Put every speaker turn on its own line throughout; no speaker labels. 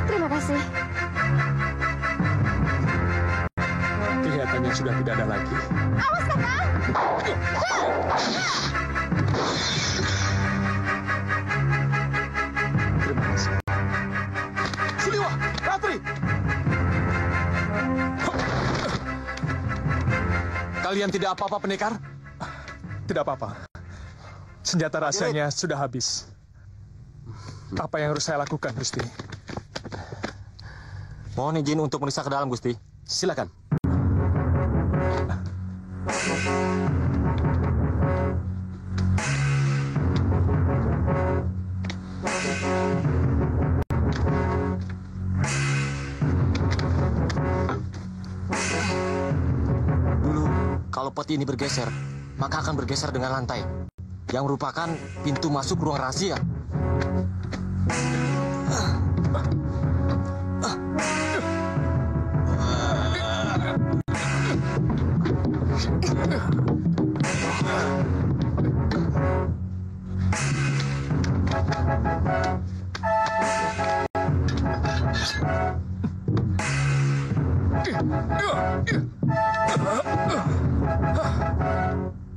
Terima kasih.
Kelihatannya sudah tidak ada lagi.
Awas, Kakang!
Terima kasih. Siliwa, Ratri! Kalian tidak apa-apa, pendekar? Tidak apa-apa. Senjata rasanya sudah habis. Apa yang harus saya lakukan, Gusti?
Mohon izin untuk meriksa ke dalam, Gusti.
Silakan.
Dulu, kalau peti ini bergeser, maka akan bergeser dengan lantai, yang merupakan pintu masuk ruang rahasia.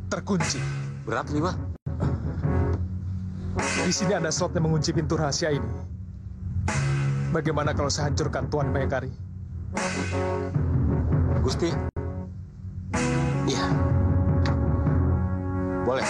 Terkunci.
Berat, Liwa.
Di sini ada slot yang mengunci pintu rahasia ini. Bagaimana kalau saya hancurkan Tuan Bayangkari?
Gusti. Iya. Boleh.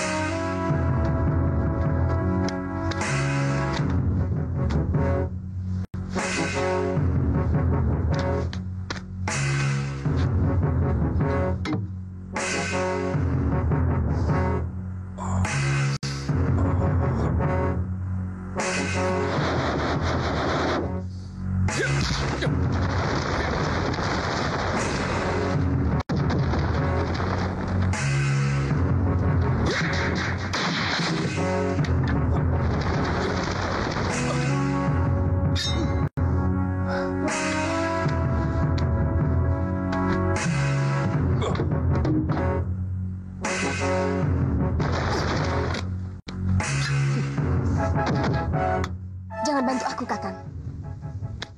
Jangan bantu aku, Kakang.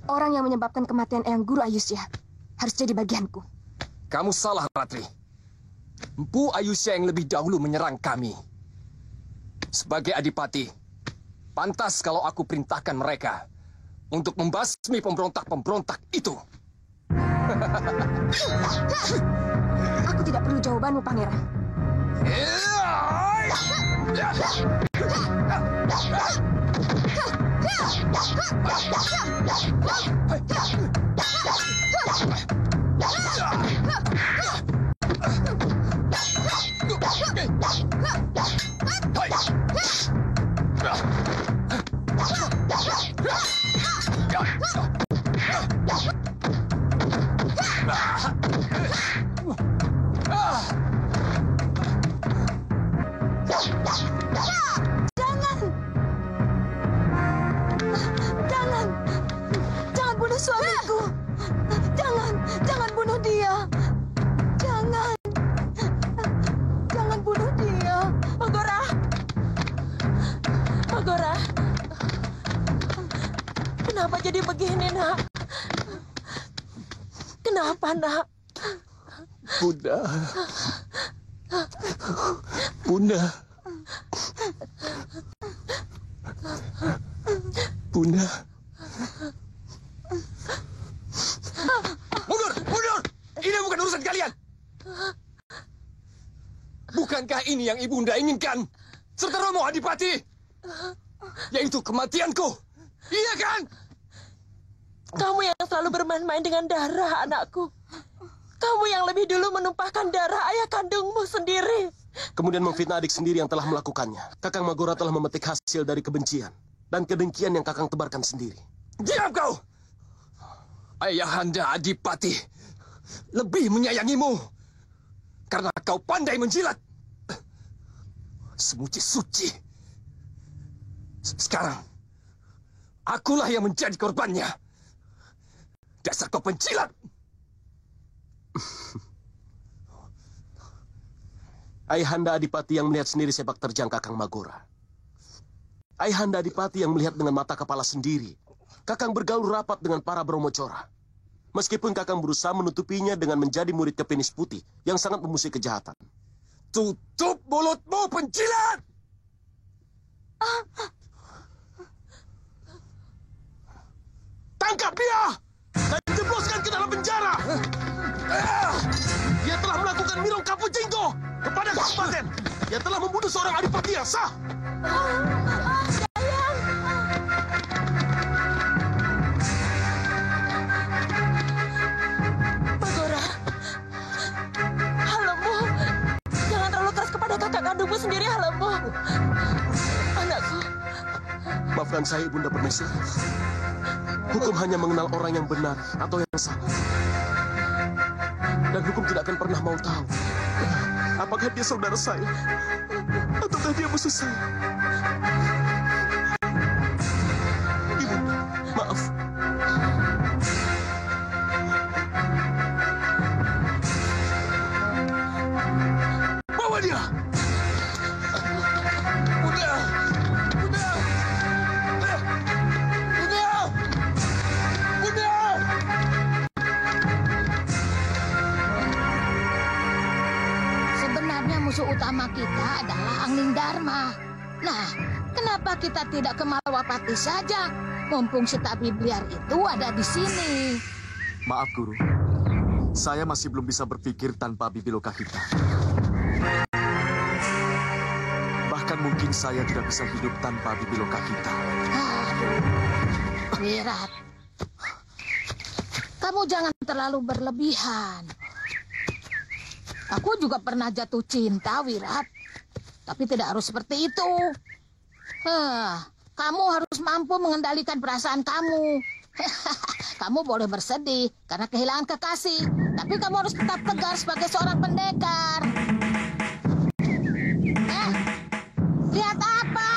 Orang yang menyebabkan kematian Eyang Guru Ayusya harus jadi bagianku.
Kamu salah, Ratri. Empu Ayusya yang lebih dahulu menyerang kami. Sebagai adipati, pantas kalau aku perintahkan mereka untuk membasmi pemberontak-pemberontak itu.
Aku tidak perlu jawabanmu, Pangeran.
Kenapa jadi begini, nak? Kenapa, nak?
Bunda. Bunda. Bunda. Mundur, mundur! Ini bukan urusan kalian. Bukankah ini yang Ibunda inginkan? Serta Romo Adipati? Yaitu kematianku. Iya kan?
Kamu yang selalu bermain-main dengan darah, anakku. Kamu yang lebih dulu menumpahkan darah ayah kandungmu sendiri.
Kemudian memfitnah adik sendiri yang telah melakukannya. Kakang Magora telah memetik hasil dari kebencian dan kedengkian yang Kakang tebarkan sendiri.
Diam kau! Ayahanda Adipati lebih menyayangimu karena kau pandai menjilat. Semuci suci. Sekarang, akulah yang menjadi korbannya. Dasar kau penjilat!
Ayahanda Adipati yang melihat sendiri sepak terjang Kakang Magora. Ayahanda Adipati yang melihat dengan mata kepala sendiri. Kakang bergaul rapat dengan para Brahmacora. Meskipun Kakang berusaha menutupinya dengan menjadi murid Kepenis Putih yang sangat memusuhi kejahatan.
Tutup mulutmu, penjilat!
Tangkap dia! Dan jebloskan ke dalam penjara! Dia telah melakukan Mirong Kapujinggo kepada kabupaten. Dia telah membunuh seorang adipati yang sah.
Magora, Halemu, jangan terlalu keras kepada kakak kandungmu sendiri, Halemu. Anakku.
Maafkan saya, Ibunda Permesi. Hukum hanya mengenal orang yang benar atau yang salah. Dan hukum tidak akan pernah mau tahu apakah dia saudara saya ataukah dia musuh saya. Ibunda, maaf.
Bawa dia! Bunda! Bunda! Bunda! Bunda!
Sebenarnya musuh utama kita adalah Angling Dharma. Nah, kenapa kita tidak ke Malawapati saja? Mumpung si tabib liar itu ada di sini.
Maaf, Guru. Saya masih belum bisa berpikir tanpa Bibiloka kita. Bahkan mungkin saya tidak bisa hidup tanpa Bibiloka kita.
Wirat, kamu jangan terlalu berlebihan. Aku juga pernah jatuh cinta, Wirat. Tapi tidak harus seperti itu. Kamu harus mampu mengendalikan perasaan kamu. Kamu boleh bersedih karena kehilangan kekasih. Tapi kamu harus tetap tegar sebagai seorang pendekar. Lihat apa?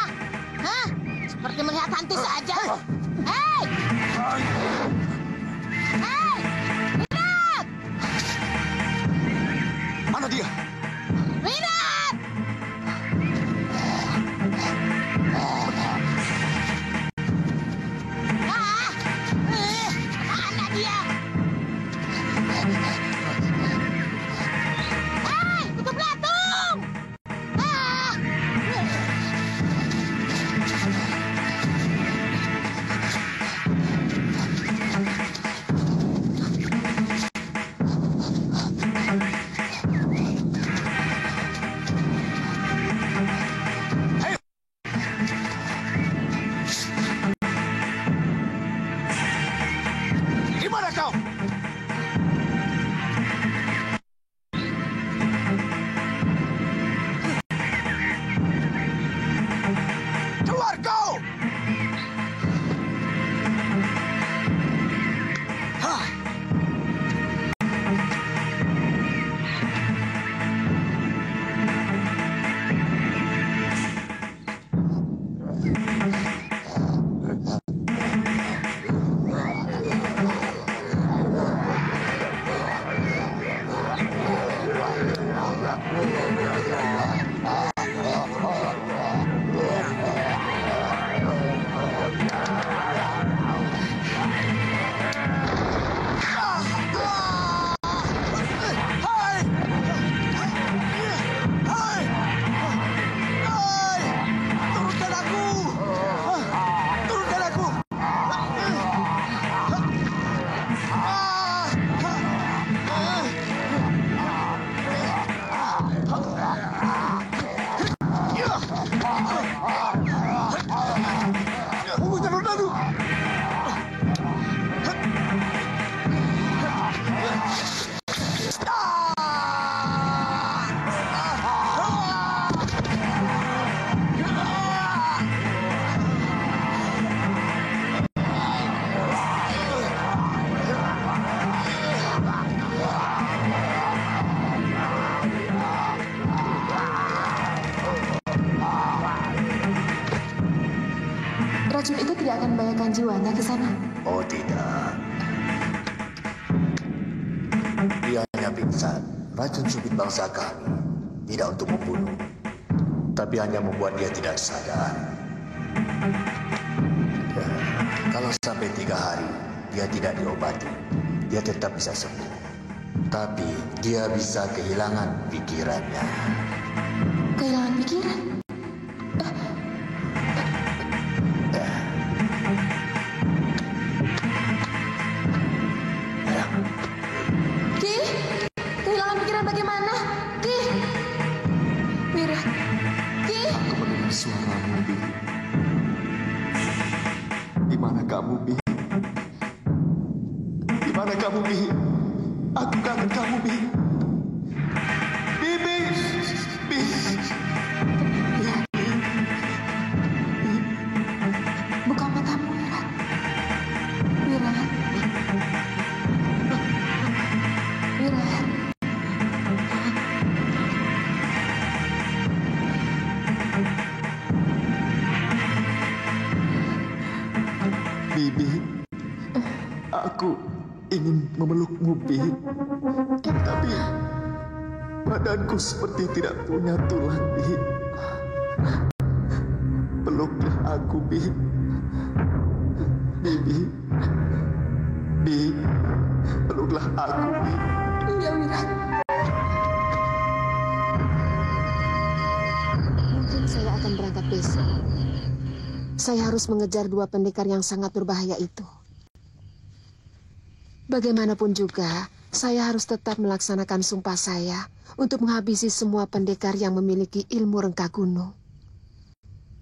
Seperti melihat hantu saja. Hei! Hei! Wirat!
Mana dia?
Wirat! Mana dia? Hei, kutu belatung!
Tunggu, jalur lalu.
Racun itu tidak akan membahayakan jiwanya ke sana.
Oh tidak. Dia hanya pingsan. Racun subit bangsa kami tidak untuk membunuh, tapi hanya membuat dia tidak sadar. Ya, kalau sampai 3 hari dia tidak diobati, dia tetap bisa sembuh. Tapi dia bisa kehilangan pikirannya.
Kehilangan pikiran? Ki, kehilangan pikiran bagaimana? Ki, Wira, Ki.
Aku mendengar suaramu, Bi. Di mana kamu, Bi? Di mana kamu, Bi? Aku kangen kamu, Bi. Bi.
Buka matamu, Wira. Wira. Wira.
Bibi, aku ingin memelukmu, Bi. Tapi badanku seperti tidak punya tulang, Bi. Peluklah aku, Bi. Bibi. Bi, peluklah aku, Bi.
Iya, Wira. Mungkin saya akan berangkat besok. Saya harus mengejar 2 pendekar yang sangat berbahaya itu. Bagaimanapun juga, saya harus tetap melaksanakan sumpah saya untuk menghabisi semua pendekar yang memiliki ilmu rengka gunung.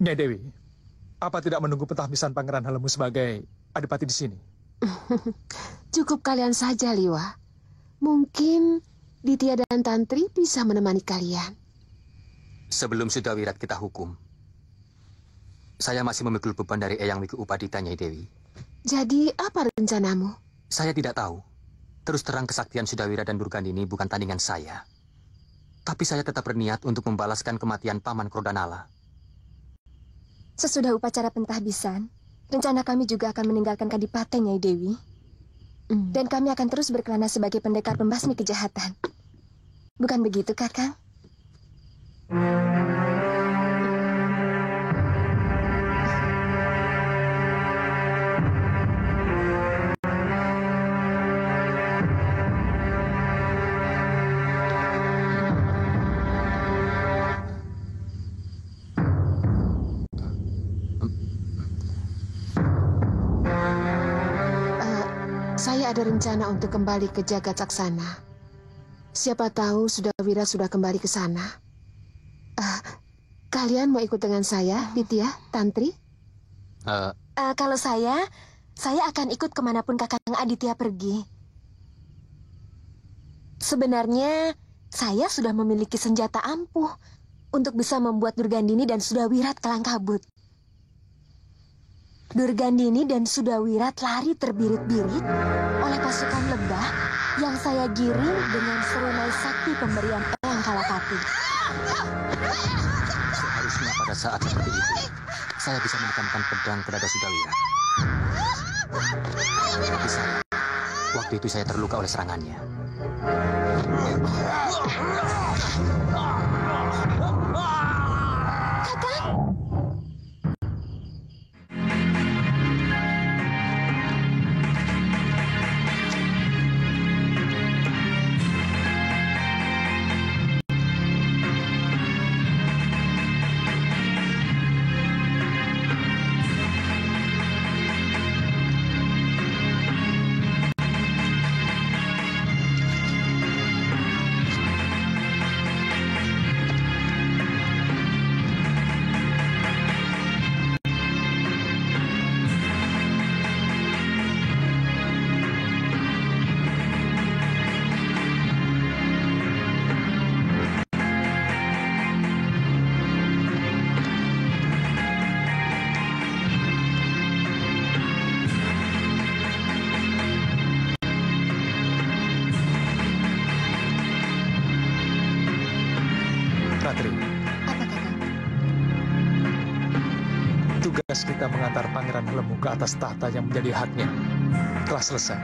Nyai Dewi, apa tidak menunggu pentahbisan Pangeran Helemu sebagai adipati di sini?
Cukup kalian saja, Liwa. Mungkin Ditya dan Tantri bisa menemani kalian.
Sebelum Sudawirat kita hukum, saya masih memikul beban dari Eyang Wiku Upadita, Nyai Dewi.
Jadi, apa rencanamu?
Saya tidak tahu. Terus terang kesaktian Sudawirat dan Durgandini bukan tandingan saya. Tapi saya tetap berniat untuk membalaskan kematian Paman Krodanala.
Sesudah upacara pentahbisan, rencana kami juga akan meninggalkan Kadipaten, Nyai Dewi. Dan kami akan terus berkelana sebagai pendekar pembasmi kejahatan. Bukan begitu, Kakang? Saya ada rencana untuk kembali ke Jagat Saksana. Siapa tahu Sudawira sudah kembali ke sana. Kalian mau ikut dengan saya, Ditya, Tantri? Kalau saya akan ikut kemanapun Kakang Aditya pergi. Sebenarnya, saya sudah memiliki senjata ampuh untuk bisa membuat Durgandini dan Sudawirat kelang kabut. Durgandini dan Sudawirat lari terbirit-birit oleh pasukan lebah yang saya giring dengan serunai sakti pemberian Eyang Kalapati.
Seharusnya pada saat seperti itu, saya bisa menekankan pedang ke dada Sudawirat. Tapi sayang, waktu itu saya terluka oleh serangannya.
Kakang!
tugas kita mengantar Pangeran Helemu ke atas tahta yang menjadi haknya telah selesai.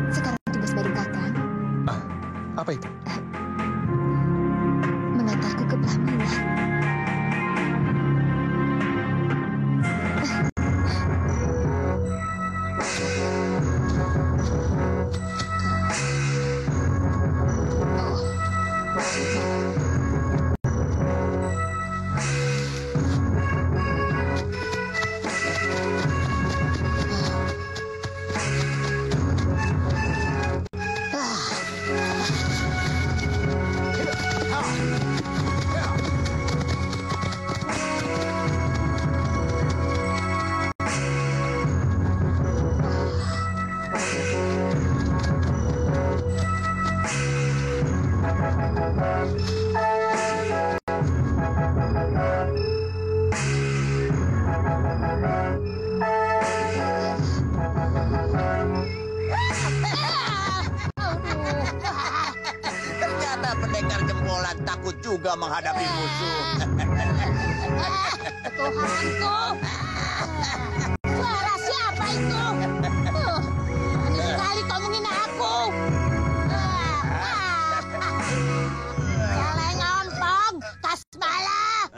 Sekarang tugas baru Kakang.
Apa itu?
Mengantarku ke pelaminan.
Ternyata pendekar jempolan takut juga menghadapi musuh.
Tuhanku, suara siapa itu? Berani sekali kau menghina aku. Celeng ompong, Kasmala.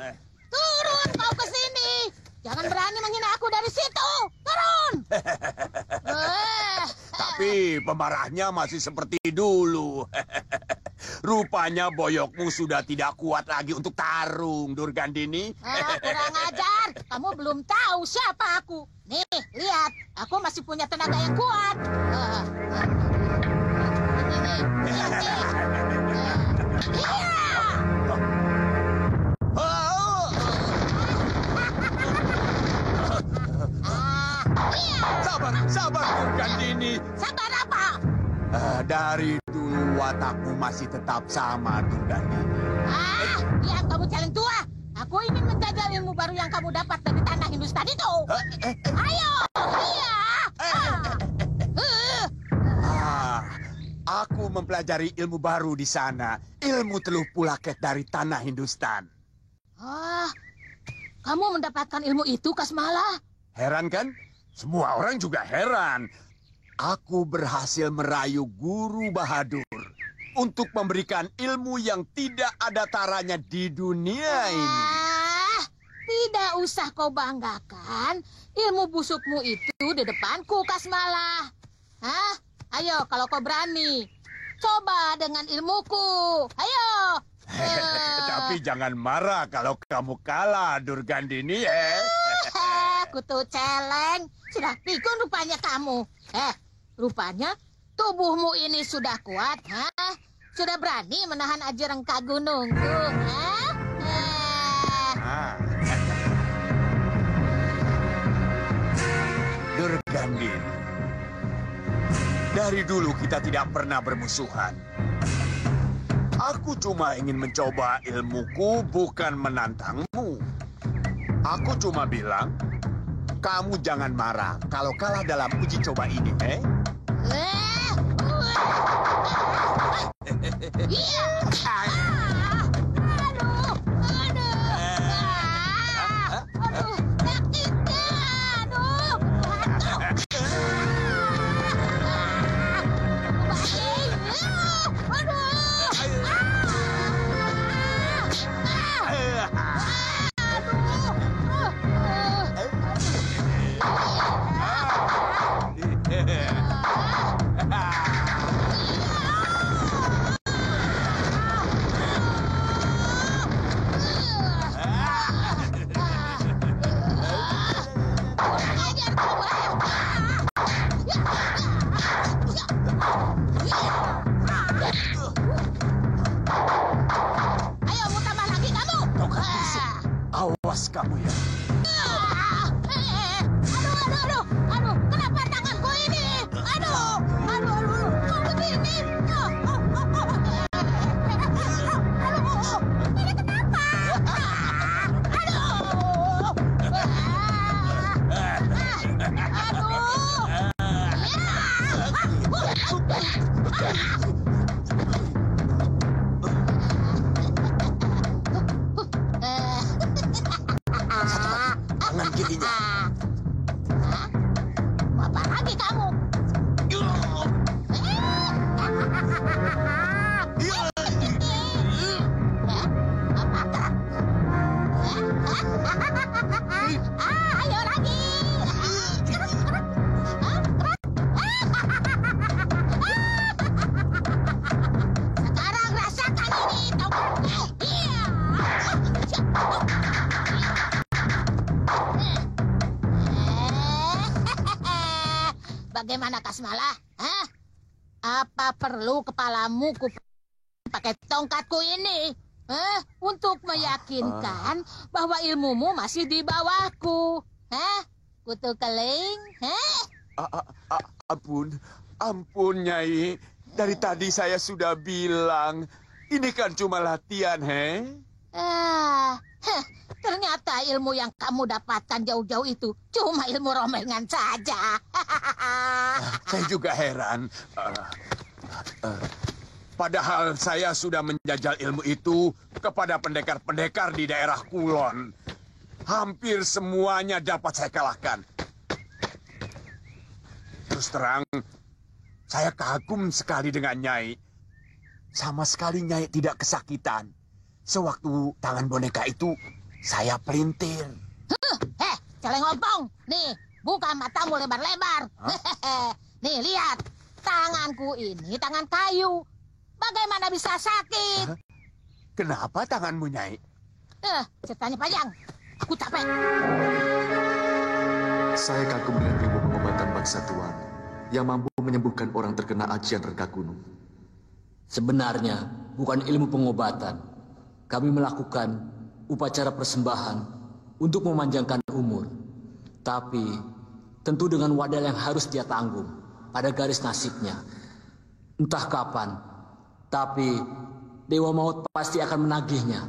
Turun kau ke sini. Jangan berani menghina aku dari situ. Turun.
Tapi pemarahnya masih seperti dulu. Rupanya boyokmu sudah tidak kuat lagi untuk tarung, Durgandini.
Kurang ajar. Kamu belum tahu siapa aku. Nih, lihat. Aku masih punya tenaga yang kuat. Ini, lihat nih.
Sabar, sabar, Durgandini.
Sabar apa?
Dari dulu watakmu masih tetap sama, Durgandini.
Diam kamu celeng tua. Aku ingin menjajal ilmu baru yang kamu dapat dari tanah Hindustan itu. Ayo, iya.
Aku mempelajari ilmu baru di sana. Ilmu teluh pulaket dari tanah Hindustan.
Kamu mendapatkan ilmu itu, Kasmala?
Heran kan? Semua orang juga heran. Aku berhasil merayu Guru Bahadur untuk memberikan ilmu yang tidak ada taranya di dunia ini.
Tidak usah kau banggakan. Ilmu busukmu itu di depanku, Kasmala. Ayo, kalau kau berani. Coba dengan ilmuku. Ayo.
Tapi jangan marah kalau kamu kalah, Durgandini.
Kutu celeng. Sudah pikun rupanya kamu. Rupanya tubuhmu ini sudah kuat, Sudah berani menahan aji rengka gunungku,
Durgandini, dari dulu kita tidak pernah bermusuhan. Aku cuma ingin mencoba ilmuku, bukan menantangmu. Aku cuma bilang, kamu jangan marah kalau kalah dalam uji coba ini,
Ayo, mau tambah lagi kamu.
Awas kamu ya.
Aduh, kenapa tanganku ini? Aduh, begini. Ini kenapa?
kakinya.
Hah? Apa lagi kamu? Ayo lagi. Sekarang rasakan ini, tongkatnya. Bagaimana Kasmalah? Hah? Apa perlu kepalamu pakai tongkatku ini? Untuk meyakinkan bahwa ilmumu masih di bawahku. Hah? Kutu keling? Hah?
Ampun, Nyai. Dari tadi saya sudah bilang, ini kan cuma latihan,
Ternyata ilmu yang kamu dapatkan jauh-jauh itu cuma ilmu rombongan saja.
Saya juga heran. Padahal saya sudah menjajal ilmu itu kepada pendekar-pendekar di daerah Kulon. Hampir semuanya dapat saya kalahkan. Terus terang, saya kagum sekali dengan Nyai. Sama sekali Nyai tidak kesakitan. Sewaktu tangan boneka itu, saya pelintir.
Celeng ompong. Nih, buka matamu lebar-lebar. Nih, lihat. Tanganku ini tangan kayu. Bagaimana bisa sakit?
Kenapa tanganmu, Nyai?
Ceritanya panjang. Aku capek.
Saya kagum dengan ilmu pengobatan bangsa Tuan yang mampu menyembuhkan orang terkena ajian rengga gunung.
Sebenarnya bukan ilmu pengobatan. Kami melakukan upacara persembahan untuk memanjangkan umur. Tapi tentu dengan wadal yang harus dia tanggung pada garis nasibnya. Entah kapan, tapi Dewa Maut pasti akan menagihnya.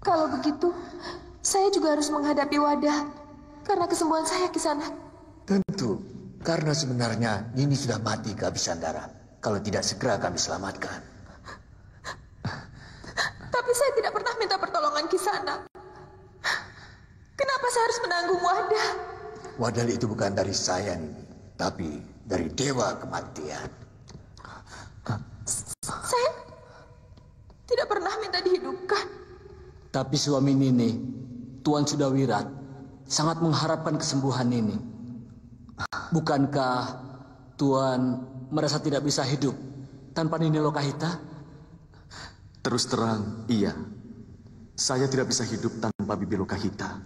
Kalau begitu, saya juga harus menghadapi wadah karena kesembuhan saya, Kisanak.
Tentu, karena sebenarnya Nini sudah mati kehabisan darah. Kalau tidak segera kami selamatkan.
Tapi saya tidak pernah minta pertolongan Kisanak. Kenapa saya harus menanggung wadah?
Wadal itu bukan dari saya, Nini, tapi dari Dewa Kematian.
Saya tidak pernah minta dihidupkan.
Tapi suami Nini, Tuan Sudawirat, sangat mengharapkan kesembuhan Nini. Bukankah Tuan merasa tidak bisa hidup tanpa Nini Lokahita?
Terus terang, iya. Saya tidak bisa hidup tanpa Bibi Lokahita.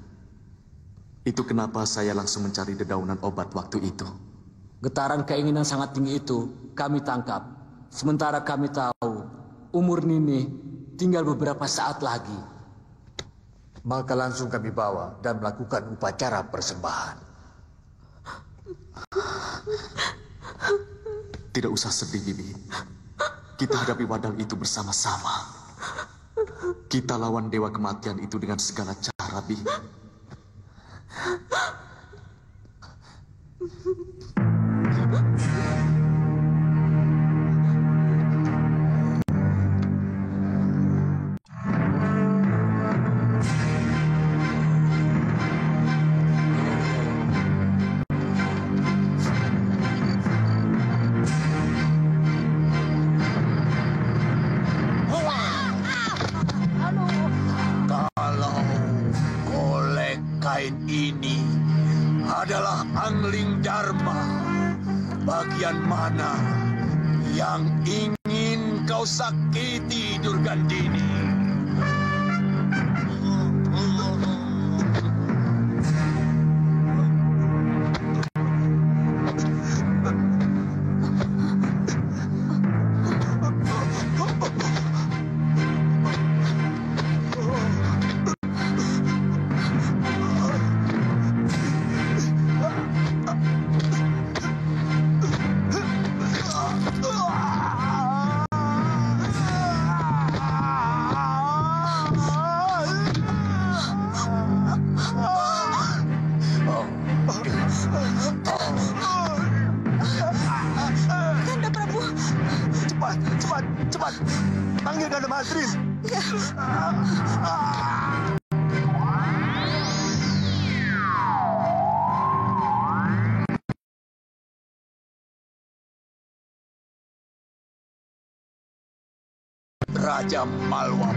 Itu kenapa saya langsung mencari dedaunan obat waktu itu.
Getaran keinginan sangat tinggi itu kami tangkap. Sementara kami tahu umur Nini tinggal beberapa saat lagi.
Maka langsung kami bawa dan melakukan upacara persembahan.
Tidak usah sedih, Bibi. Kita hadapi wadal itu bersama-sama. Kita lawan Dewa Kematian itu dengan segala cara, Bi.
Ini adalah Angling Dharma. Bagian mana yang ingin kau sakiti, Durgandini?
Cepat, panggil Ganda Mahasri.
Raja Malwa.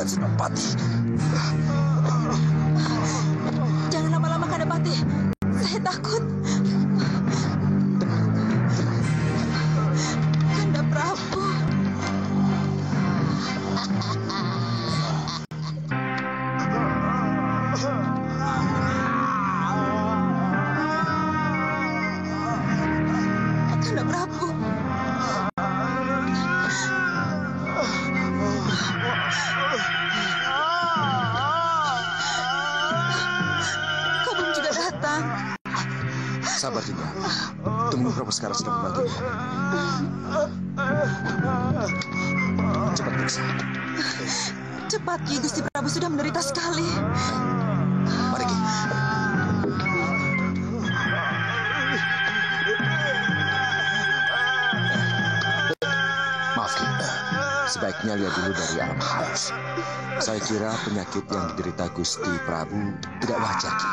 Senopati.
Jangan lama-lama, Kandapati. Saya takut. Kanda Prabu. Kanda Prabu.
Sabar Dinda. Tunggu Prabu sekarang sudah membantu. Cepat periksa.
Cepat, Ki. Gusti Prabu sudah menderita sekali.
Mari, Ki. Maaf, Ki. Sebaiknya lihat dulu dari alam halus. Saya kira penyakit yang diderita Gusti Prabu tidak wajar, Ki.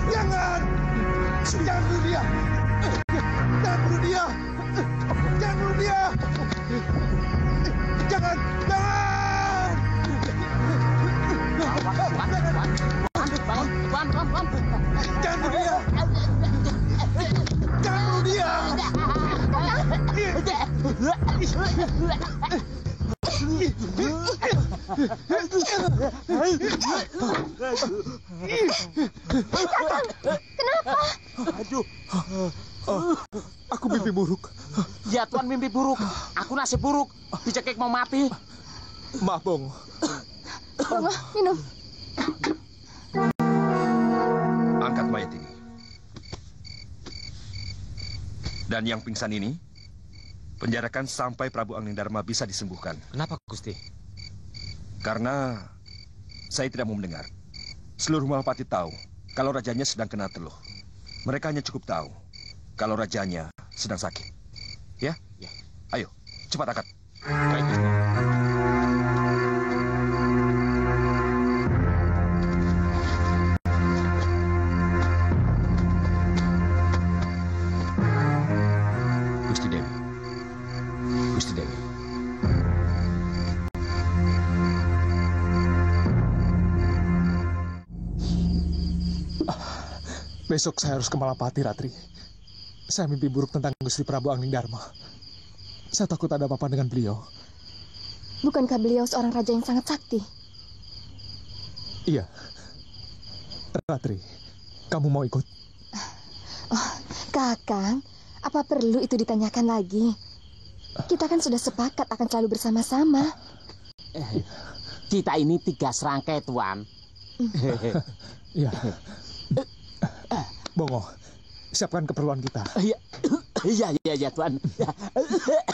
Jangan! Jangan bunuh dia! Jangan bunuh dia! Jangan bunuh dia! Jangan! Jangan! Jangan bunuh dia! Jangan bunuh dia!
Kenapa?
Aduh.
Aku mimpi buruk.
Ya Tuan, mimpi buruk. Aku nasib buruk. Dicekik mau mati.
Maaf, Bongo.
Bongo, minum.
Angkat mayat ini. Dan yang pingsan ini, penjarakan sampai Prabu Anglingdarma bisa disembuhkan.
Kenapa, Gusti?
Karena saya tidak mau mendengar. Seluruh Malapati tahu kalau rajanya sedang kena teluh. Mereka hanya cukup tahu kalau rajanya sedang sakit. Ya? Ya. Ayo, cepat angkat. Baik, Gusti. Gusti Dewi. Gusti Dewi.
Besok saya harus ke Malapati, Ratri. Saya mimpi buruk tentang Gusti Prabu Anglingdarma. Saya takut ada apa-apa dengan beliau.
Bukankah beliau seorang raja yang sangat sakti?
Iya. Ratri, kamu mau ikut?
Oh, Kakang, apa perlu itu ditanyakan lagi? Kita kan sudah sepakat akan selalu bersama-sama.
Kita ini 3 serangkai, Tuan.
Iya. Bongo, siapkan keperluan kita.
Iya, Tuan.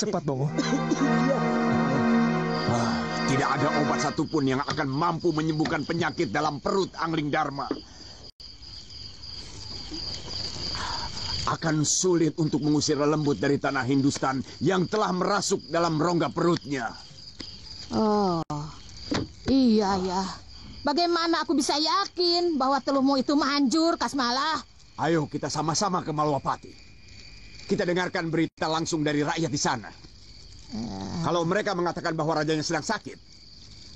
Cepat, Bongo.
Tidak ada obat satupun yang akan mampu menyembuhkan penyakit dalam perut Anglingdarma. Akan sulit untuk mengusir lembut dari tanah Hindustan yang telah merasuk dalam rongga perutnya.
Oh, iya ya. Bagaimana aku bisa yakin bahwa teluhmu itu manjur, Kasmalah?
Ayo kita sama-sama ke Malwapati. Kita dengarkan berita langsung dari rakyat di sana. Kalau mereka mengatakan bahwa rajanya sedang sakit,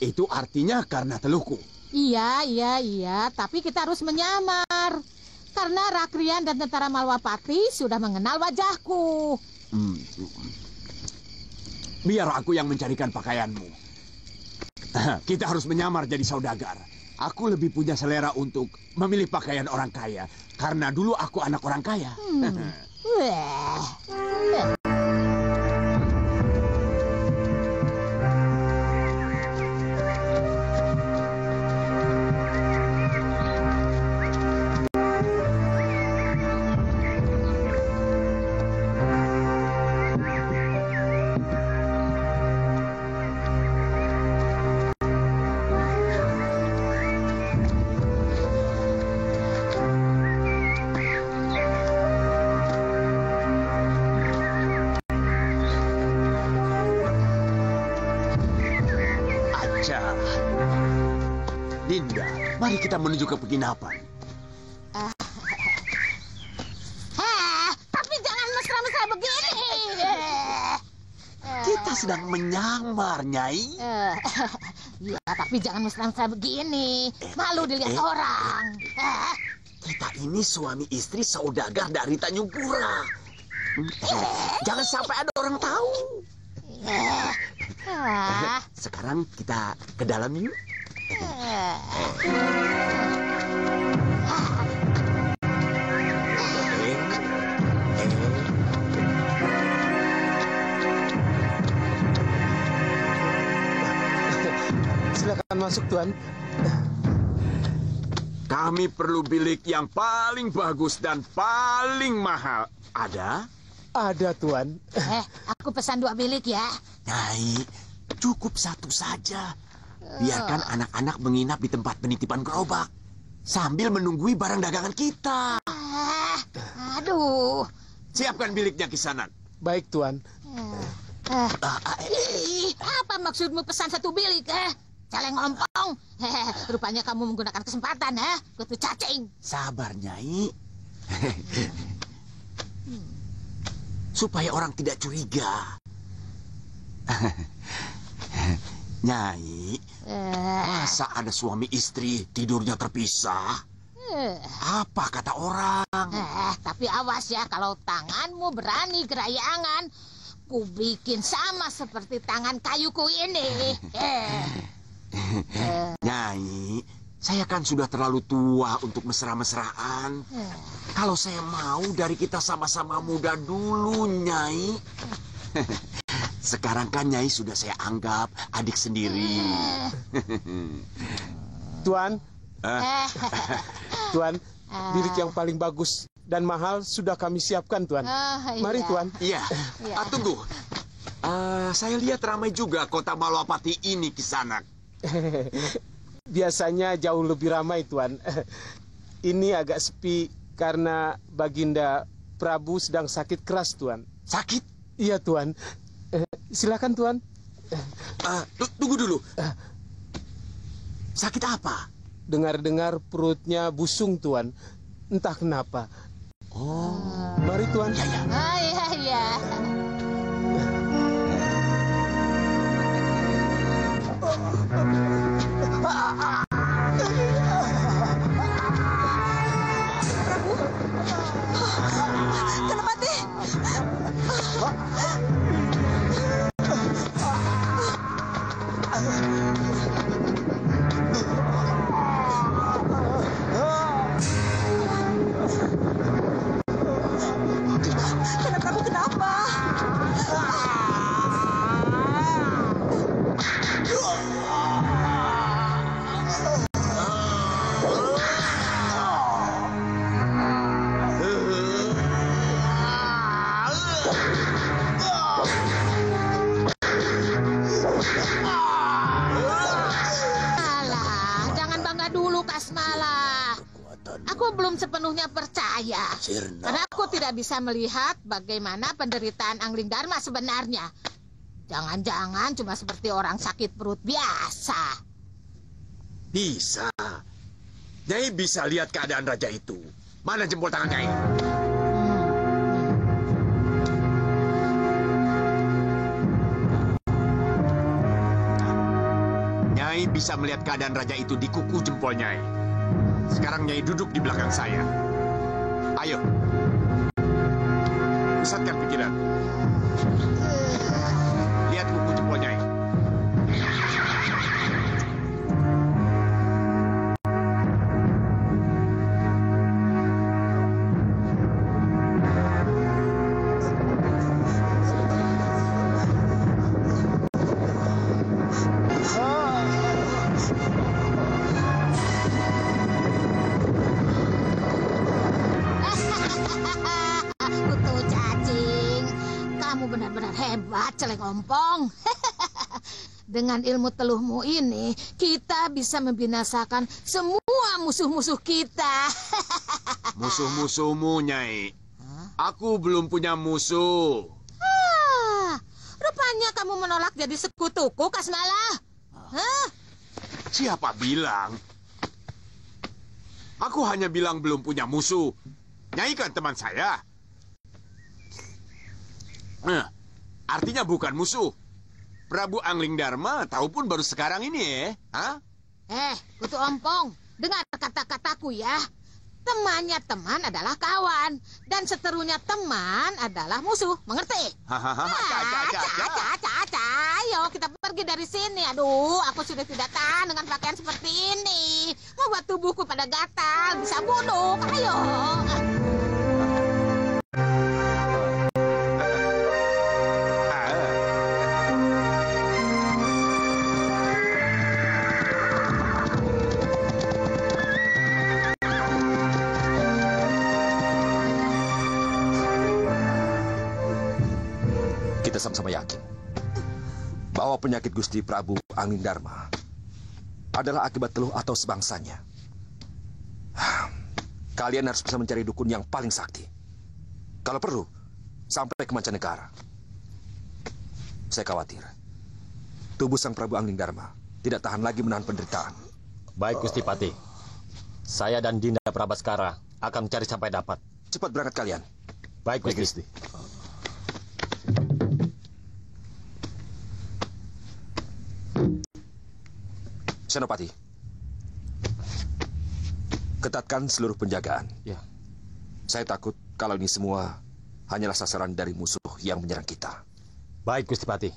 itu artinya karena teluhku.
Iya. Tapi kita harus menyamar. Karena Rakrian dan tentara Malwapati sudah mengenal wajahku.
Biar aku yang mencarikan pakaianmu. Kita harus menyamar jadi saudagar. Aku lebih punya selera untuk memilih pakaian orang kaya. Karena dulu aku anak orang kaya. Dinda, mari kita menuju ke penginapan.
Tapi jangan mesra-mesra begini.
Kita sedang menyamar, Nyai.
Ya, tapi jangan mesra-mesra begini. Malu dilihat orang.
Kita ini suami istri saudagar dari Tanjung Pura. Jangan sampai ada orang tahu. Sekarang kita ke dalam yuk.
Silakan masuk, Tuan.
Kami perlu bilik yang paling bagus dan paling mahal. Ada?
Ada, Tuan.
Aku pesan 2 bilik ya.
Nyai, cukup 1 saja. Biarkan anak-anak menginap di tempat penitipan gerobak sambil menunggui barang dagangan kita.
Aduh.
Siapkan biliknya, Kisanan.
Baik, Tuan.
Apa maksudmu pesan 1 bilik, Celeng ompong. Rupanya kamu menggunakan kesempatan, kutu cacing.
Sabar, Nyai. Supaya orang tidak curiga. Nyai, masa ada suami istri tidurnya terpisah? Apa kata orang?
Tapi awas ya, kalau tanganmu berani gerayangan, ku bikin sama seperti tangan kayuku ini.
Nyai, saya kan sudah terlalu tua untuk mesra-mesraan. Kalau saya mau, dari kita sama-sama muda dulu, Nyai. Sekarang kan Nyai sudah saya anggap adik sendiri.
Tuan, Tuan, bilik yang paling bagus dan mahal sudah kami siapkan, Tuan. Mari, Tuan.
Iya. Tunggu. Saya lihat ramai juga kota Malwapati ini, Kisanak.
Biasanya jauh lebih ramai, Tuan. Ini agak sepi karena Baginda Prabu sedang sakit keras, Tuan.
Sakit?
Iya, Tuan. Silakan, Tuan.
Tunggu dulu. Sakit apa?
Dengar-dengar perutnya busung, Tuan. Entah kenapa. Mari, Tuan.
Iya.
Senopati. Prabu kenapa?
Alah, jangan bangga dulu, Kasmala. Aku belum sepenuhnya percaya. Karena aku tidak bisa melihat bagaimana penderitaan Angling Dharma sebenarnya. Jangan-jangan cuma seperti orang sakit perut biasa.
Bisa. Nyai bisa lihat keadaan raja itu. Mana jempol tangan Nyai? Nyai bisa melihat keadaan raja itu di kuku jempol Nyai. Sekarang Nyai duduk di belakang saya. Ayo. Pusatkan pikiran. Lihat kuku jempol Nyai.
Kutu cacing, kamu benar-benar hebat, celeng ompong. Dengan ilmu teluhmu ini, kita bisa membinasakan semua musuh-musuh kita.
Musuh-musuhmu, Nyai. Aku belum punya musuh.
Rupanya kamu menolak jadi sekutuku, Kasmala.
Siapa bilang? Aku hanya bilang belum punya musuh. Nyai kan teman saya. Artinya bukan musuh. Prabu Angling Dharma tahu pun baru sekarang ini,
Kutu ompong, dengar kata-kataku ya. Temannya teman adalah kawan, dan seterunya teman adalah musuh, mengerti? Ayo kita pergi dari sini. Aduh, aku sudah tidak tahan dengan pakaian seperti ini. Membuat tubuhku pada gatal, bisa bunuh. Ayo.
Kita sama-sama yakin bahwa penyakit Gusti Prabu Angling Dharma adalah akibat teluh atau sebangsanya. Kalian harus bisa mencari dukun yang paling sakti. Kalau perlu, sampai ke mancanegara. Saya khawatir tubuh Sang Prabu Angling Dharma tidak tahan lagi menahan penderitaan.
Baik, Gusti Pati. Saya dan Dinda Prabaskara akan mencari sampai dapat.
Cepat berangkat kalian.
Baik, Gusti.
Senopati, Ketatkan seluruh penjagaan.
Ya.
Saya takut kalau ini semua hanyalah sasaran dari musuh yang menyerang kita.
Baik, Gusti Patih.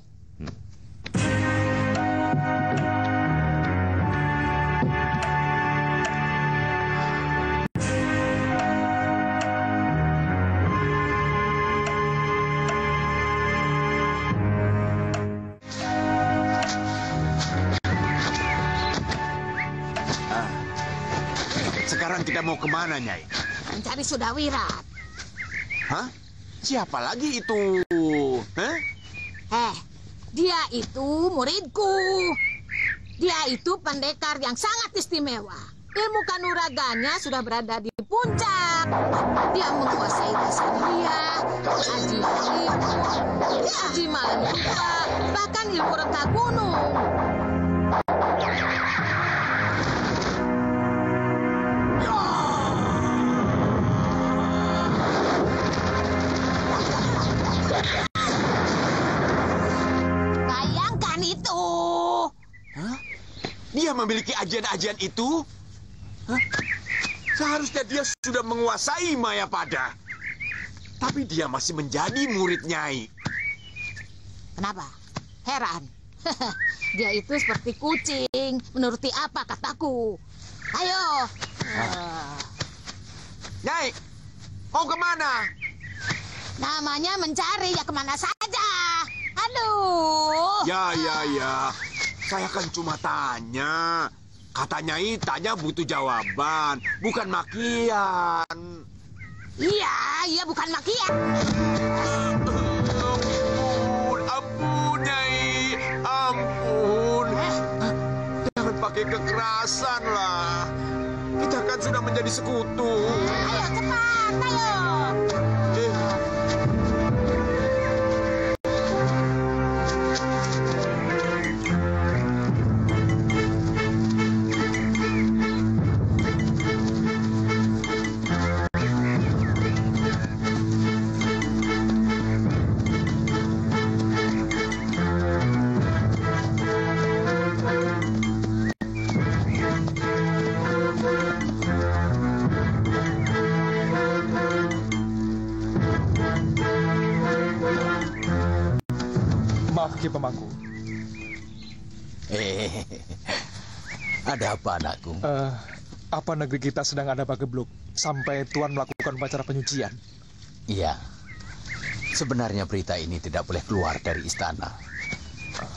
Sekarang kita mau kemana, Nyai?
Mencari Sudawirat.
Hah? Siapa lagi itu? Hah?
Dia itu muridku. Dia itu pendekar yang sangat istimewa. Ilmu kanuraganya sudah berada di puncak. Dia menguasai bahasa India, aji Hindu, aji Malandia, bahkan ilmu reka gunung. Bayangkan itu.
Hah? Dia memiliki ajian-ajian itu? Hah? Seharusnya dia sudah menguasai Mayapada. Tapi dia masih menjadi murid Nyai.
Kenapa? Heran. Dia itu seperti kucing, menuruti apa kataku. Ayo.
Nyai, mau kemana?
Namanya mencari, ya kemana saja. Aduh.
Ya. Saya kan cuma tanya. Kata Nyai, tanya butuh jawaban, bukan makian.
Iya, bukan makian.
Ampun, Nyai. Ampun. Jangan pakai kekerasan lah. Kita kan sudah menjadi sekutu.
Ayo, cepat, ayo.
Maaf, Ki Pemangku.
Ada apa, anakku?
Apa negeri kita sedang ada pagebluk sampai Tuan melakukan upacara penyucian?
Iya. Sebenarnya berita ini tidak boleh keluar dari istana.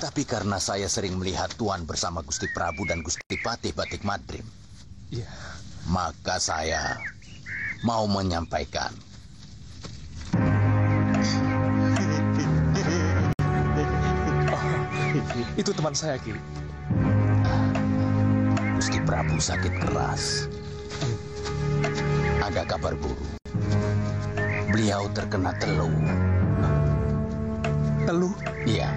Tapi karena saya sering melihat Tuan bersama Gusti Prabu dan Gusti Patih Batik Madrim, maka saya mau menyampaikan.
Itu teman saya, Ki.
Gusti Prabu sakit keras. Ada kabar buruk. Beliau terkena teluh.
Teluh?
Iya.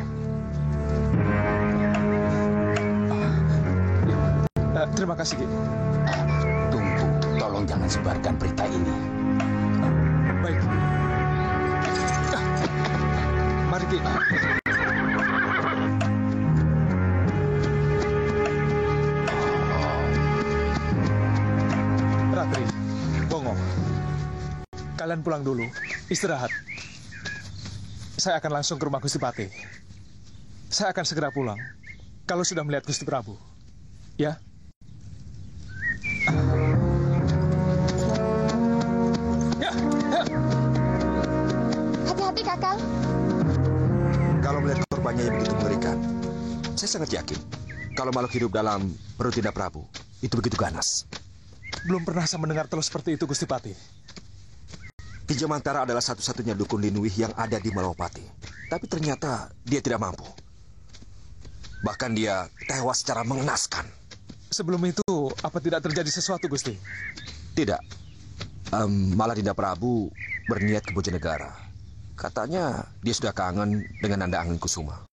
Terima kasih, Ki.
Tunggu, tolong jangan sebarkan berita ini.
Baik. Mari, Ki. Ratri, Bongo, kalian pulang dulu, istirahat. Saya akan langsung ke rumah Gusti Patih. Saya akan segera pulang kalau sudah melihat Gusti Prabu. Ya?
Hati-hati, Kakang.
Kalau melihat korbannya yang begitu mengerikan, saya sangat yakin kalau makhluk hidup dalam perut Dinda Prabu itu begitu ganas.
Belum pernah saya mendengar teluh seperti itu, Gusti Patih.
Ki Jamantara adalah satu-satunya dukun Linuwih yang ada di Malawapati. Tapi ternyata dia tidak mampu. Bahkan dia tewas secara mengenaskan.
Sebelum itu, apa tidak terjadi sesuatu, Gusti?
Tidak. Malah Dinda Prabu berniat ke Bojonegara. Katanya dia sudah kangen dengan Nanda Angin Kusuma.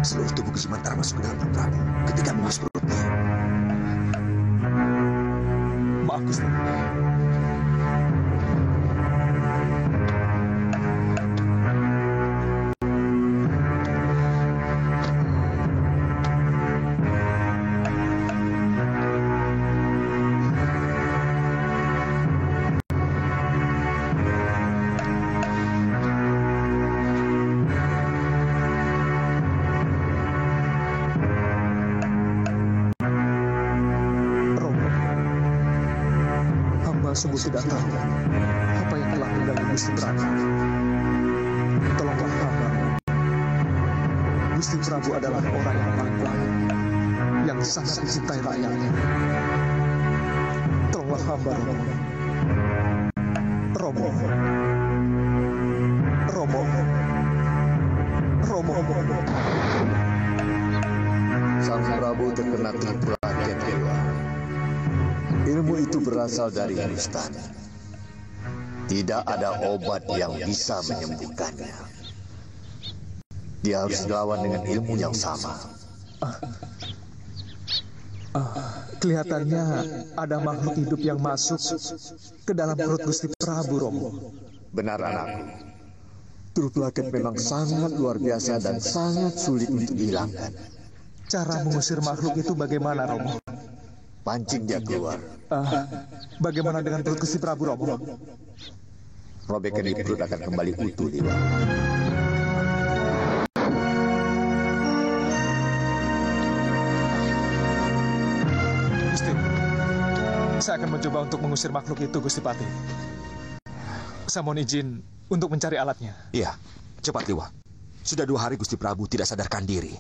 Seluruh tubuh Kejimantara masuk ke dalam perut Prabu ketika mengus perutnya.
Maaf, Gusti. Sungguh tidak tahu apa yang telah mengganggu Gusti Prabu. Tolonglah hamba. Gusti Prabu adalah orang yang paling baik, yang sangat dicintai rakyatnya. Tolonglah hamba, Romo. Romo. Romo. Romo.
Sang Prabu terkena tipu rakyat dewa. Ilmu itu berasal dari Hindustan. Tidak ada obat yang bisa menyembuhkannya. Dia harus dilawan dengan ilmu yang sama.
Kelihatannya ada makhluk hidup yang masuk ke dalam perut Gusti Prabu, Romo.
Benar, anakku. Trup Laket memang sangat luar biasa dan sangat sulit untuk dihilangkan.
Cara mengusir makhluk itu bagaimana, Romo?
Pancing dia keluar.
Bagaimana dengan perut Gusti Prabu, Romo?
Robekan di perut akan kembali utuh, Dewa.
Gusti, saya akan mencoba untuk mengusir makhluk itu, Gusti Patih. Saya mohon izin untuk mencari alatnya.
Iya, cepat, Dewa. Sudah 2 hari Gusti Prabu tidak sadarkan diri.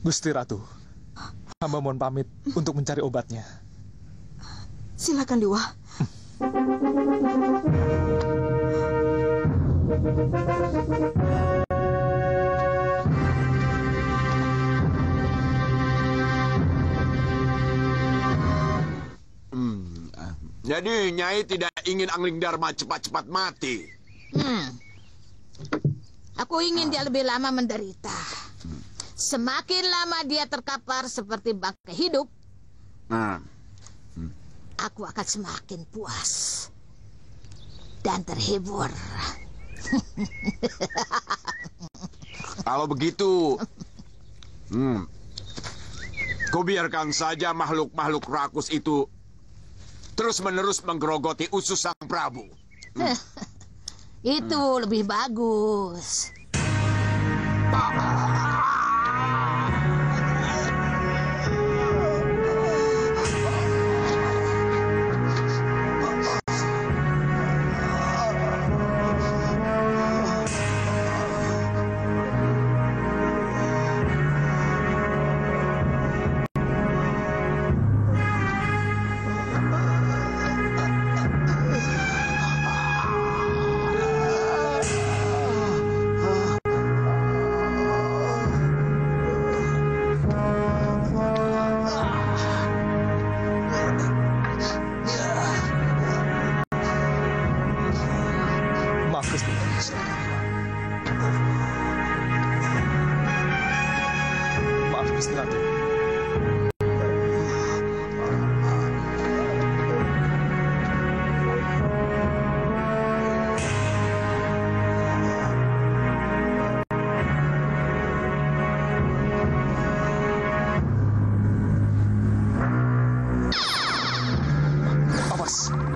Gusti Ratu, hamba mohon pamit untuk mencari obatnya.
Silakan, Dewa.
Jadi Nyai tidak ingin Angling Dharma cepat-cepat mati.
Aku ingin dia lebih lama menderita. Semakin lama dia terkapar seperti bangkai hidup, aku akan semakin puas dan terhibur.
Kalau begitu, kau biarkan saja makhluk-makhluk rakus itu terus-menerus menggerogoti usus sang Prabu.
Itu lebih bagus.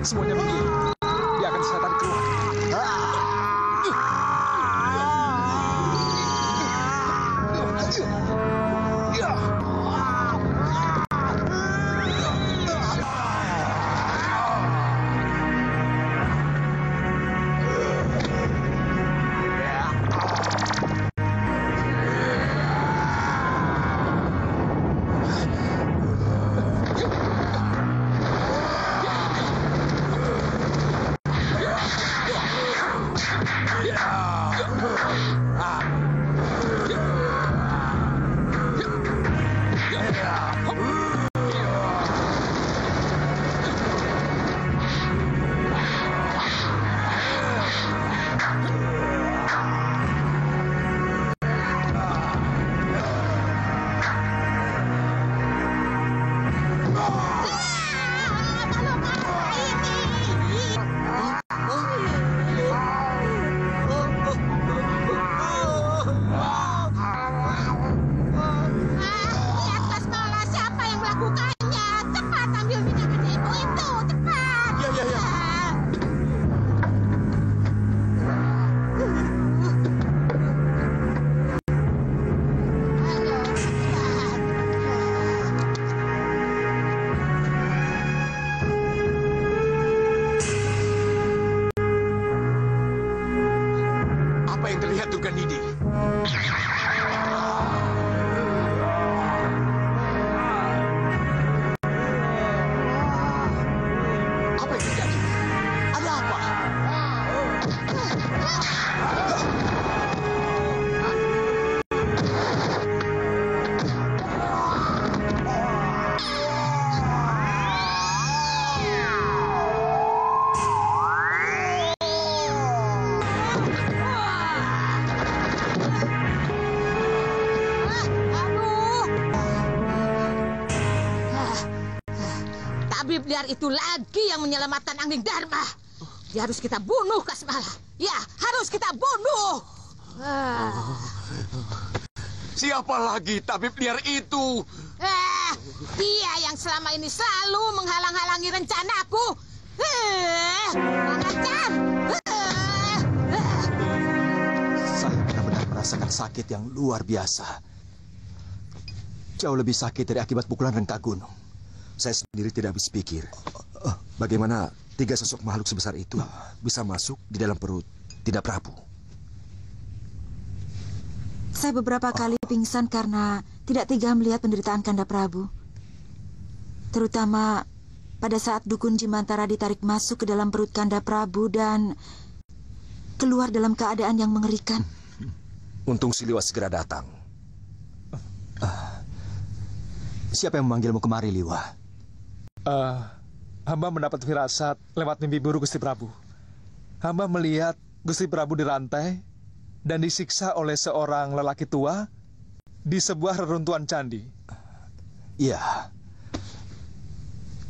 Semuanya minggir. Dia akan saya tarik keluar.
Apa yang terlihat Durganidi? Apa yang terjadi? Ada apa?
Tabib liar itu lagi yang menyelamatkan Angling Dharma. Dia harus kita bunuh, Kasmala. Ya, harus kita bunuh.
Siapa lagi tabib liar itu?
Dia yang selama ini selalu menghalang-halangi rencanaku. Kurang ajar.
Saya benar-benar merasakan sakit yang luar biasa. Jauh lebih sakit dari akibat pukulan rengka gunung.
Saya sendiri tidak habis pikir. Bagaimana 3 sosok makhluk sebesar itu bisa masuk di dalam perut Dinda Prabu?
Saya beberapa kali pingsan karena tidak tega melihat penderitaan Kanda Prabu. Terutama pada saat dukun Jimantara ditarik masuk ke dalam perut Kanda Prabu dan keluar dalam keadaan yang mengerikan.
Untung Siliwa segera datang.
Siapa yang memanggilmu kemari, Liwa?
Hamba mendapat firasat lewat mimpi buruk Gusti Prabu. Hamba melihat Gusti Prabu dirantai dan disiksa oleh seorang lelaki tua di sebuah reruntuhan candi.
Iya.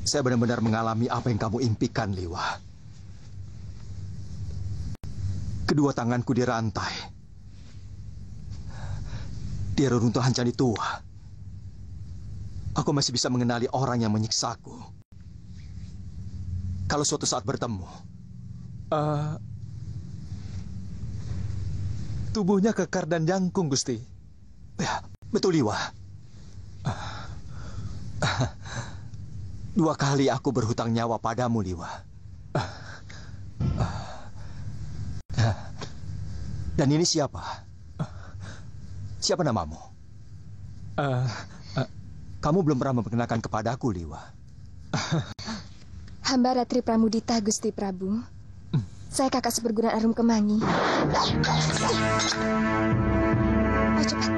Saya benar-benar mengalami apa yang kamu impikan, Liwa. Kedua tanganku dirantai di reruntuhan candi tua. Aku masih bisa mengenali orang yang menyiksaku. Kalau suatu saat bertemu.
Tubuhnya kekar dan jangkung, Gusti.
Ya, betul, Liwa. 2 kali aku berhutang nyawa padamu, Liwa. Dan ini siapa? Siapa namamu? Kamu belum pernah memperkenalkan kepadaku, Liwa.
Hamba Ratri Pramudita, Gusti Prabu. Saya kakak seperguruan Arum Kemangi. Ayo cepat.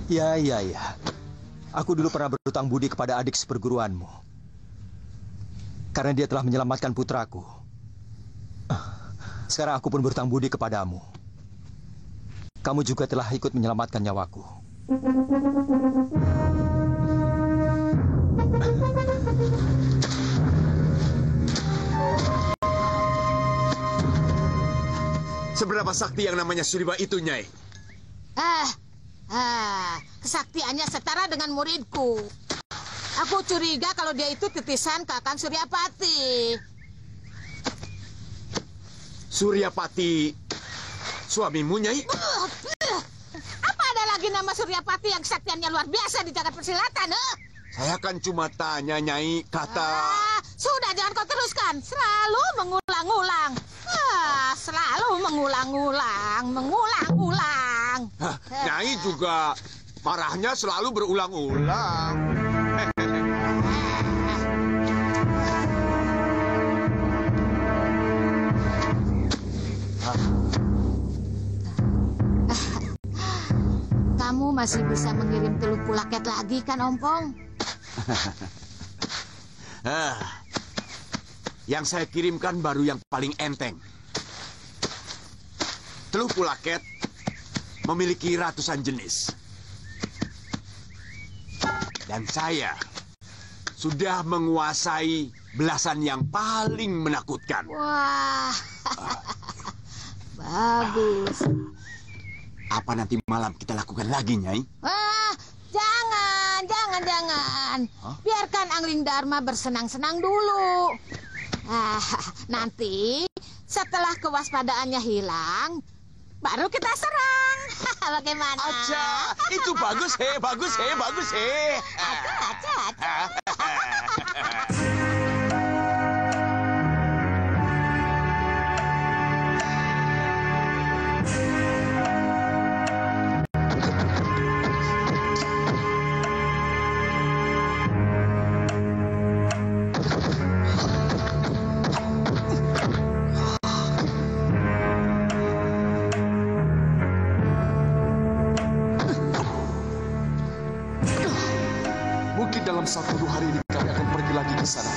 Ayo. Ya. Aku dulu pernah berhutang budi kepada adik seperguruanmu. Karena dia telah menyelamatkan putraku. Sekarang aku pun berhutang budi kepadamu. Kamu juga telah ikut menyelamatkan nyawaku.
Seberapa sakti yang namanya Siliwa itu, Nyai?
Kesaktiannya setara dengan muridku. Aku curiga kalau dia itu titisan Kakang Suryapati.
Suryapati suamimu, Nyai?
Apa ada lagi nama Suryapati yang kesaktiannya luar biasa di jagat persilatan?
Saya kan cuma tanya, Nyai, kata...
Sudah, jangan kau teruskan. Selalu mengulang-ulang. Selalu mengulang-ulang.
Nyai juga marahnya selalu berulang-ulang.
masih bisa mengirim telur pulaket lagi kan, Ompong?
Yang saya kirimkan baru yang paling enteng. Telur pulaket memiliki ratusan jenis. Dan saya sudah menguasai belasan yang paling menakutkan.
Wah, bagus.
Apa nanti malam kita lakukan lagi, Nyai?
Wah, jangan. Biarkan Angling Dharma bersenang-senang dulu. Nanti setelah kewaspadaannya hilang, baru kita serang. Bagaimana?
Aja, itu bagus, bagus.
Aja.
Dalam 1-2 hari ini kami akan pergi lagi ke sana.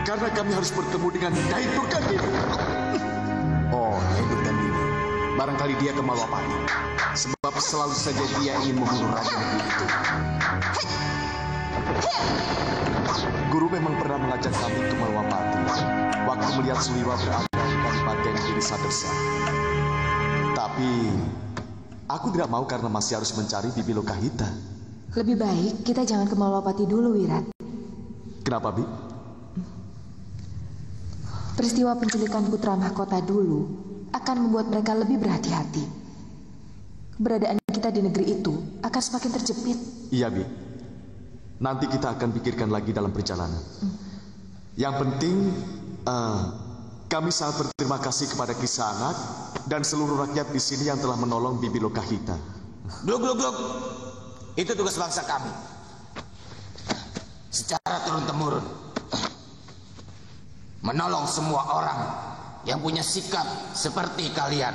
Karena kami harus bertemu dengan Nyai Durgandini.
Oh, Nyai Durgandini. Barangkali dia ke Malwapati. Sebab selalu saja dia ingin membunuh raja negeri itu. Guru memang pernah mengajak kami ke Malwapati waktu melihat Suliwa berada di Kadipaten Giri Sadersa. Tapi aku tidak mau karena masih harus mencari Bibi Lokahita.
Lebih baik kita jangan ke Malwapati dulu, Wirat.
Kenapa, Bi?
Peristiwa penculikan putra mahkota dulu akan membuat mereka lebih berhati-hati. Keberadaan kita di negeri itu akan semakin terjepit.
Iya, Bi. Nanti kita akan pikirkan lagi dalam perjalanan. Yang penting, kami sangat berterima kasih kepada Kisanak dan seluruh rakyat di sini yang telah menolong Bibi Lokahita.
Gluk. Itu tugas bangsa kami. Secara turun-temurun. Menolong semua orang yang punya sikap seperti kalian.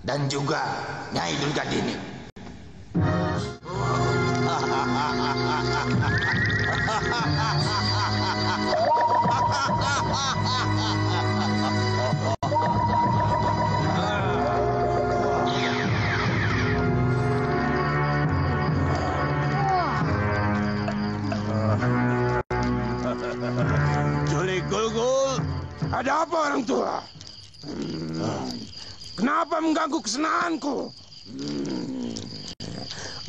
Dan juga Nyai Durgandini.
Ada apa orang tua? Kenapa mengganggu kesenanganku?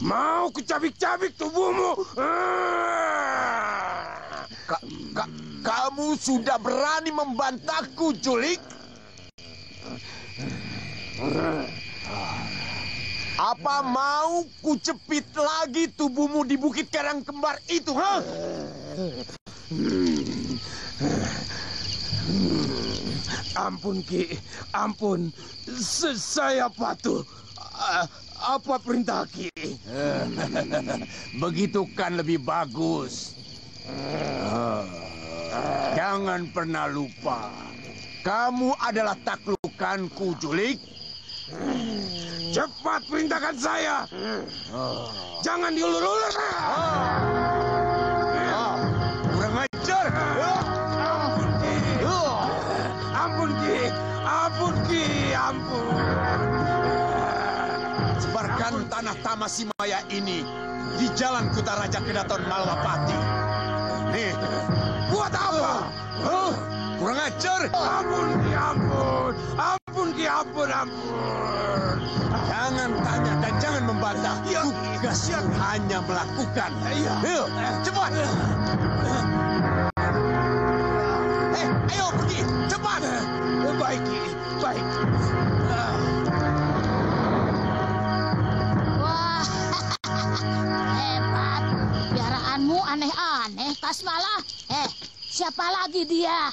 Mau kucabik-cabik tubuhmu?
Kamu sudah berani membantahku, Julik? Apa mau kucepit lagi tubuhmu di Bukit Karang Kembar itu, ha?
Ampun, Ki. Ampun. Saya patuh. Apa perintah Ki?
Begitu kan lebih bagus. Jangan pernah lupa. Kamu adalah taklukanku, Julik.
Cepat perintahkan saya. Jangan diulur-ulur.
Kurang ajar.
Ampun, Ki. Ampun.
Sebarkan tanah Tamasimaya ini di Jalan Kutaraja Kedaton Malwapati. Nih, buat apa? Kurang ajar.
Ampun, Ki. Ampun, Ki. Ampun.
Jangan tanya dan jangan membantah. Tugasnya hanya melakukan. Ayo, cepat. Ayo pergi, cepat.
Baik, Ki. Baik.
Wah, hebat. Piaraanmu aneh-aneh, Kasmala. Siapa lagi dia?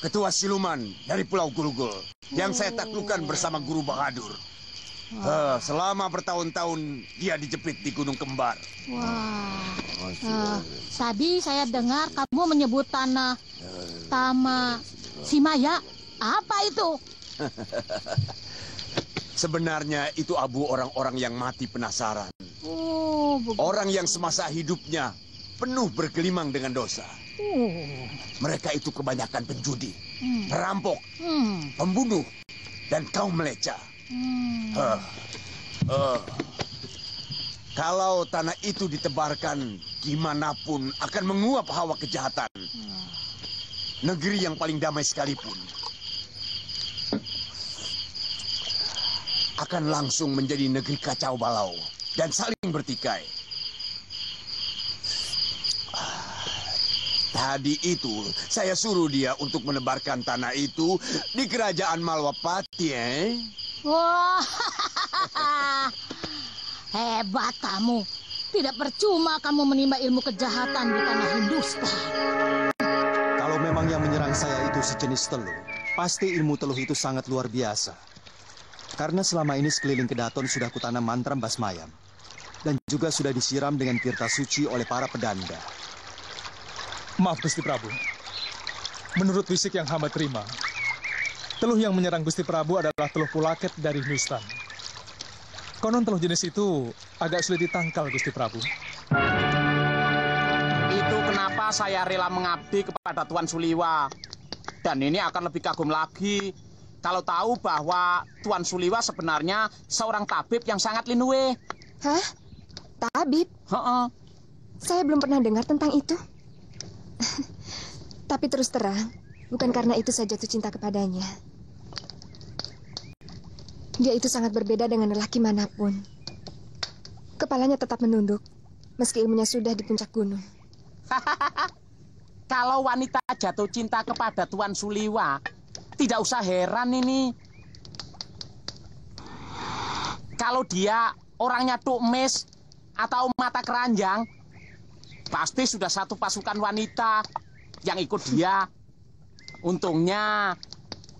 Ketua Siluman dari Pulau Gulugul yang saya taklukkan bersama Guru Bahadur. Selama bertahun-tahun dia dijepit di Gunung Kembar.
Wah. Tadi saya dengar kamu menyebut tanah Tamasimaya. Apa itu?
Sebenarnya itu abu orang-orang yang mati penasaran. Orang yang semasa hidupnya penuh bergelimang dengan dosa. Mereka itu kebanyakan penjudi, perampok, pembunuh, dan kaum melecah. Kalau tanah itu ditebarkan, dimanapun akan menguap hawa kejahatan. Negeri yang paling damai sekalipun akan langsung menjadi negeri kacau balau dan saling bertikai. Tadi itu saya suruh dia untuk menebarkan tanah itu di kerajaan Malwapati,
Wah, hebat kamu. Tidak percuma kamu menimba ilmu kejahatan di tanah Hindustan.
Kalau memang yang menyerang saya itu sejenis teluh, pasti ilmu teluh itu sangat luar biasa. Karena selama ini sekeliling Kedaton sudah kutanam mantra Basmayam. Dan juga sudah disiram dengan tirta suci oleh para pedanda.
Maaf Gusti Prabu. Menurut fisik yang hamba terima, teluh yang menyerang Gusti Prabu adalah teluh Pulaket dari Hindustan. Konon teluh jenis itu agak sulit ditangkal Gusti Prabu.
Itu kenapa saya rela mengabdi kepada Tuan Suliwa. Dan ini akan lebih kagum lagi kalau tahu bahwa Tuan Suliwa sebenarnya seorang tabib yang sangat linue.
Hah? Tabib? Saya belum pernah dengar tentang itu. Tapi terus terang, bukan karena itu saya jatuh cinta kepadanya. Dia itu sangat berbeda dengan lelaki manapun. Kepalanya tetap menunduk, meski ilmunya sudah di puncak gunung.
Kalau wanita jatuh cinta kepada Tuan Suliwa, tidak usah heran ini. Kalau dia orangnya tukmes atau mata keranjang, pasti sudah satu pasukan wanita yang ikut dia. Untungnya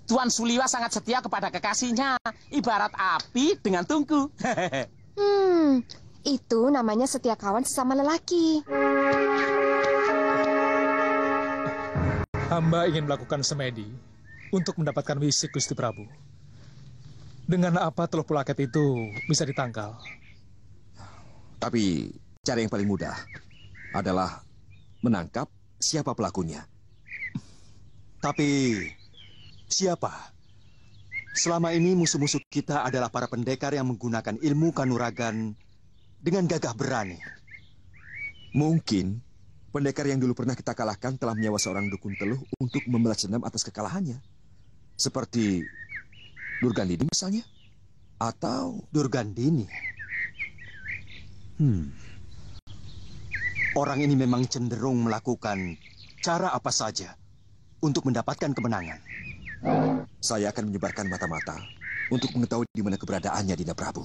Tuan Suliwa sangat setia kepada kekasihnya, ibarat api dengan tungku.
Itu namanya setia kawan sesama lelaki.
Hamba ingin melakukan semedi untuk mendapatkan wisik Gusti Prabu. Dengan apa teluh Pulaket itu bisa ditangkal?
Tapi cara yang paling mudah adalah menangkap siapa pelakunya.
Tapi siapa? Selama ini musuh-musuh kita adalah para pendekar yang menggunakan ilmu kanuragan dengan gagah berani.
Mungkin pendekar yang dulu pernah kita kalahkan telah menyewa seorang dukun teluh untuk membalas dendam atas kekalahannya. Seperti Durgandini misalnya. Atau
Durgandini. Orang ini memang cenderung melakukan cara apa saja untuk mendapatkan kemenangan.
Saya akan menyebarkan mata-mata untuk mengetahui di mana keberadaannya, Dinda Prabu.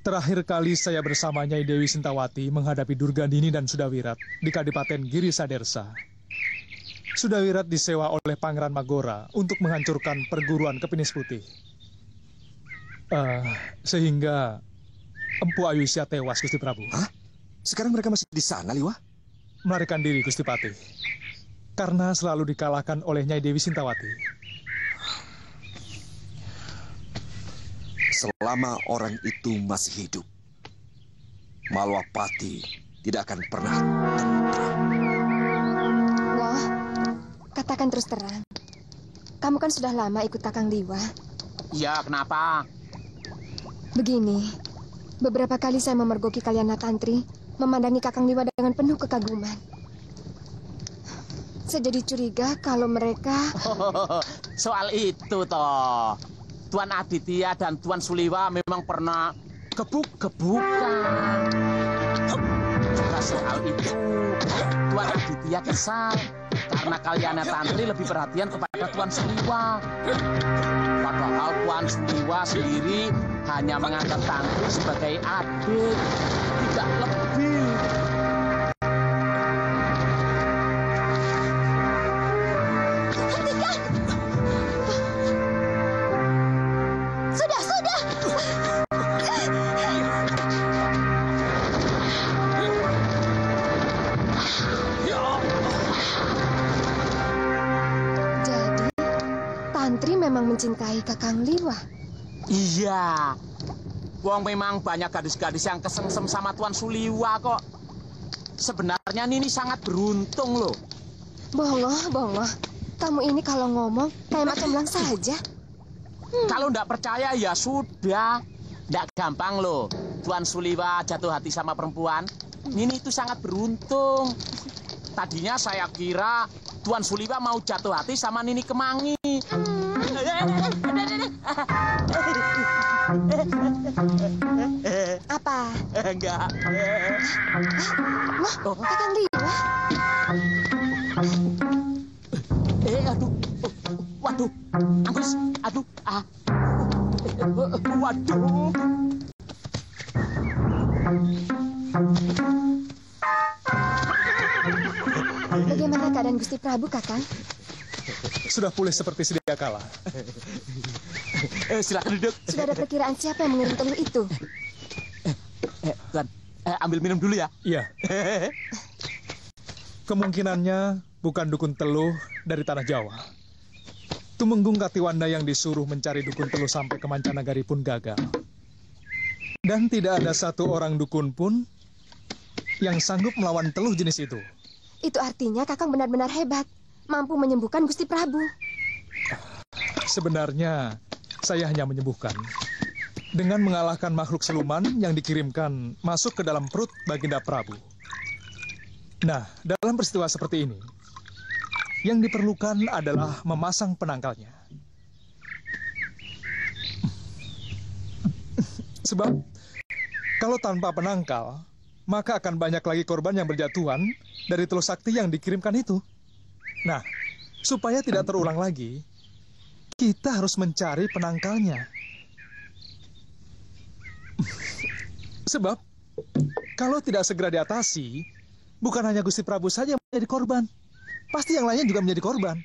Terakhir kali saya bersama Nyai Dewi Sintawati menghadapi Durgandini dan Sudawirat di Kadipaten Giri Sadersa. Sudawirat disewa oleh Pangeran Magora untuk menghancurkan perguruan Kepinis Putih. Sehingga Empu Ayusya tewas, Gusti Prabu.
Hah? Sekarang mereka masih di sana, Liwa?
Melarikan diri, Gusti Patih. Karena selalu dikalahkan oleh Nyai Dewi Sintawati.
Selama orang itu masih hidup, Malwapati tidak akan pernah tentram.
Wah, katakan terus terang. Kamu kan sudah lama ikut Kakang Liwa.
Iya, kenapa?
Begini, beberapa kali saya memergoki Kalyana Tantri memandangi Kakang Liwa dengan penuh kekaguman. Saya jadi curiga kalau mereka...
Soal itu toh, Tuan Aditya dan Tuan Suliwa memang pernah gebuk-gebukan. Juga soal itu, Tuan Aditya kesal karena Kalyana Tantri lebih perhatian kepada Tuan Suliwa. Padahal Tuan Suliwa sendiri hanya menganggap Tantri sebagai adik, tidak lebih.
Hentikan! Sudah!
Jadi, Tantri memang mencintai Kakang Liwa.
Iya. Wong memang banyak gadis-gadis yang kesengsem sama Tuan Suliwa kok. Sebenarnya Nini sangat beruntung loh.
Bongo. Kamu ini kalau ngomong kayak macam belang saja.
Kalau ndak percaya ya sudah. Ndak gampang loh. Tuan Suliwa jatuh hati sama perempuan. Nini itu sangat beruntung. Tadinya saya kira Tuan Suliwa mau jatuh hati sama Nini Kemangi.
Apa?
Enggak.
Loh, Kakang Liwa.
Aduh. Waduh. Anggus. Aduh. Waduh.
Bagaimana keadaan Gusti Prabu, Kakang?
Sudah pulih seperti sedia kala.
Silakan duduk.
Sudah ada perkiraan siapa yang mengirim telur itu?
Tuan, ambil minum dulu ya.
Iya. Kemungkinannya bukan dukun teluh dari tanah Jawa. Tumenggung Katiwanda yang disuruh mencari dukun teluh sampai ke Mancanagari pun gagal. Dan tidak ada satu orang dukun pun yang sanggup melawan teluh jenis itu.
Itu artinya Kakang benar-benar hebat, mampu menyembuhkan Gusti Prabu.
Sebenarnya saya hanya menyembuhkan dengan mengalahkan makhluk siluman yang dikirimkan masuk ke dalam perut Baginda Prabu. Nah, dalam peristiwa seperti ini, yang diperlukan adalah memasang penangkalnya. Sebab, kalau tanpa penangkal, maka akan banyak lagi korban yang berjatuhan dari teluh sakti yang dikirimkan itu. Nah, supaya tidak terulang lagi, kita harus mencari penangkalnya. Sebab, kalau tidak segera diatasi, bukan hanya Gusti Prabu saja yang menjadi korban. Pasti yang lainnya juga menjadi korban.